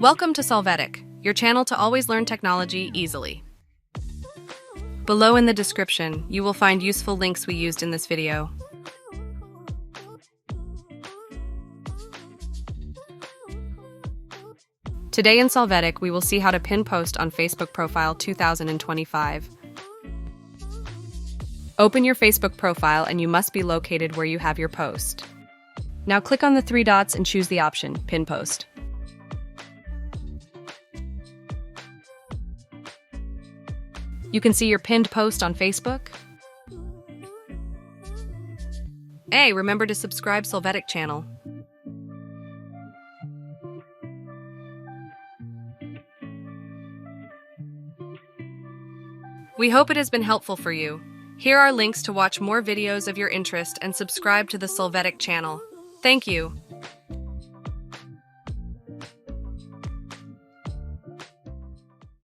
Welcome to Solvetic, your channel to always learn technology easily. Below in the description, you will find useful links we used in this video. Today in Solvetic, we will see how to pin post on Facebook profile 2025. Open your Facebook profile and you must be located where you have your post. Now click on the three dots and choose the option, Pin Post. You can see your pinned post on Facebook. Hey, remember to subscribe Solvetic channel. We hope it has been helpful for you. Here are links to watch more videos of your interest and subscribe to the Solvetic channel. Thank you.